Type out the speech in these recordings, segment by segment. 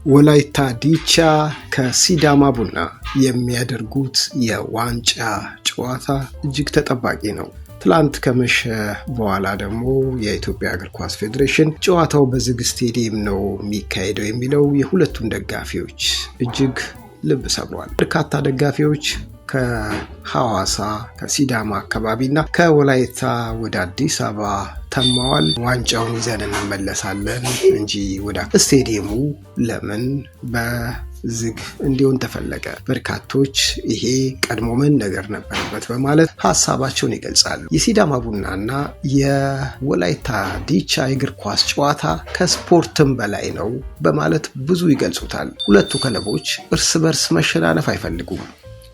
ወላይታ ዲቻ ከሲዳማ ቡና የሚያደርጉት የዋንጫ ጨዋታ እጅግ ተጠባቂ ነው። ትላንት ከመሸ በኋላ ደግሞ የኢትዮጵያ እግር ኳስ ፌዴሬሽን ጨዋታው በዝግ ስቴዲየም ነው የሚካሄደው የሚለው የሁለቱም ደጋፊዎች እጅግ ልብ ሰብሯል። በርካታ ደጋፊዎች ከሐዋሳ ከሲዳማ አካባቢና ከወላይታ ወደ አዲስ አበባ ተማዋል። ዋንጫውን ይዘን እንመለሳለን እንጂ ወደ ስቴዲየሙ ለምን በዝግ እንዲሆን ተፈለገ? በርካቶች ይሄ ቀድሞ መነገር ነበረበት በማለት ሐሳባቸውን ይገልጻሉ። የሲዳማ ቡናና የወላይታ ዲቻ የእግር ኳስ ጨዋታ ከስፖርትም በላይ ነው በማለት ብዙ ይገልጹታል። ሁለቱ ክለቦች እርስ በርስ መሸናነፍ አይፈልጉም።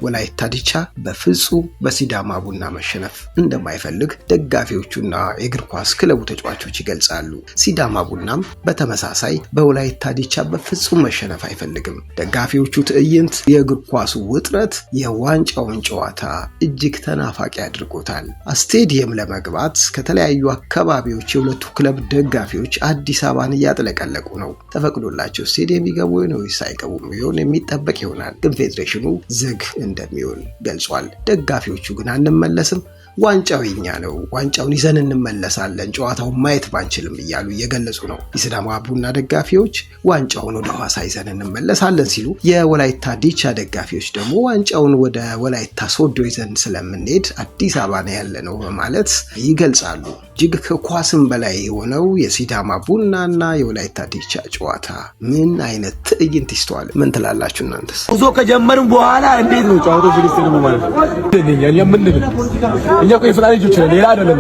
ወላይታ ዲቻ በፍጹም በሲዳማ ቡና መሸነፍ እንደማይፈልግ ደጋፊዎቹና የእግር ኳስ ክለቡ ተጫዋቾች ይገልጻሉ። ሲዳማ ቡናም በተመሳሳይ በወላይታ ዲቻ በፍጹም መሸነፍ አይፈልግም። ደጋፊዎቹ ትዕይንት፣ የእግር ኳሱ ውጥረት የዋንጫውን ጨዋታ እጅግ ተናፋቂ አድርጎታል። ስቴዲየም ለመግባት ከተለያዩ አካባቢዎች የሁለቱ ክለብ ደጋፊዎች አዲስ አበባን እያጥለቀለቁ ነው። ተፈቅዶላቸው ስቴዲየም ይገቡ ወይስ አይገቡም ይሆን የሚጠበቅ ይሆናል። ግን ፌዴሬሽኑ ዝግ እንደሚሆን ገልጿል። ደጋፊዎቹ ግን አንመለስም፣ ዋንጫው የኛ ነው፣ ዋንጫውን ይዘን እንመለሳለን፣ ጨዋታውን ማየት ባንችልም እያሉ እየገለጹ ነው። የሲዳማ ቡና ደጋፊዎች ዋንጫውን ወደ ሐዋሳ ይዘን እንመለሳለን ሲሉ፣ የወላይታ ዲቻ ደጋፊዎች ደግሞ ዋንጫውን ወደ ወላይታ ሶዶ ይዘን ስለምንሄድ አዲስ አበባ ነው ያለነው በማለት ይገልጻሉ። እጅግ ከኳስም በላይ የሆነው የሲዳማ ቡናና የወላይታ ዲቻ ጨዋታ ምን አይነት ትዕይንት ይስተዋል? ምን ትላላችሁ እናንተስ? ጉዞ ከጀመርን በኋላ እንዴት ነው ጨዋታው? ፍልስጤም ነው ማለት ነው። እኛ ቆይ ፈጣሪ ልጆች ነን፣ ሌላ አይደለም።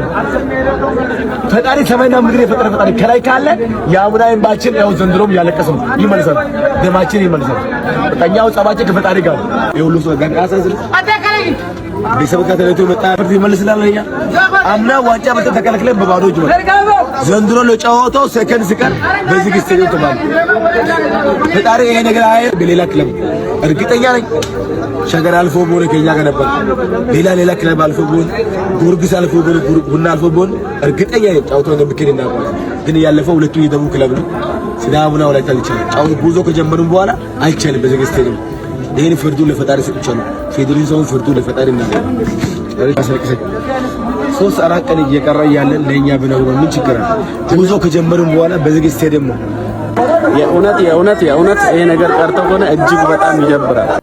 ፈጣሪ ሰማይና ምድር የፈጠረ ፈጣሪ ከላይ ካለ የአቡናይን ባችን ያው ዘንድሮም ያለቀሰ ነው ይመልሳል፣ ደማችን ይመልሳል። በቃኛው ጸባችን ከፈጣሪ ጋር ይሁሉ ሰው ጋር አሰስል ቤተሰብ ጋር ተለይቶ መጣ ፍርድ ይመልስላል። እኛ አምና ዋንጫ በተ ተከለክለን በባዶ እጅ ነው። ዘንድሮ ለጨዋታው ሰከንድ ሲቀር በዚህ ስቴዲየም ተባለ። ፈጣሪ ይሄ ነገር አይ በሌላ ክለብ እርግጠኛ ነኝ ሸገር አልፎ ቦሌ ከኛ ጋር ነበር። ሌላ ክለብ አልፎ ቦሌ ጊዮርጊስ አልፎ ቦሌ ቡና አልፎ ቦሌ እርግጠኛ ነኝ ጨዋታው እንደሚካሄድ እናውቃለን። ግን ያለፈው ሁለቱ የደቡብ ክለብ ነው። ሲዳማ ቡና ወላይታ ዲቻ ጨዋታው ጉዞ ከጀመሩን በኋላ አይቻልም በዚህ ስቴዲየም። ይሄን ፍርዱን ለፈጣሪ ሰጥቻለሁ። ፌዴሬሽኑ ፍርዱን ለፈጣሪ እናገር። ሶስት አራት ቀን እየቀረ ያለን ለኛ ብነው ምን ችግር አለ? ጉዞ ከጀመሩን በኋላ በዚህ ስቴዲየም ነው። የእውነት ይሄ ነገር ቀርቶ ሆነ እጅግ በጣም ይደብራል።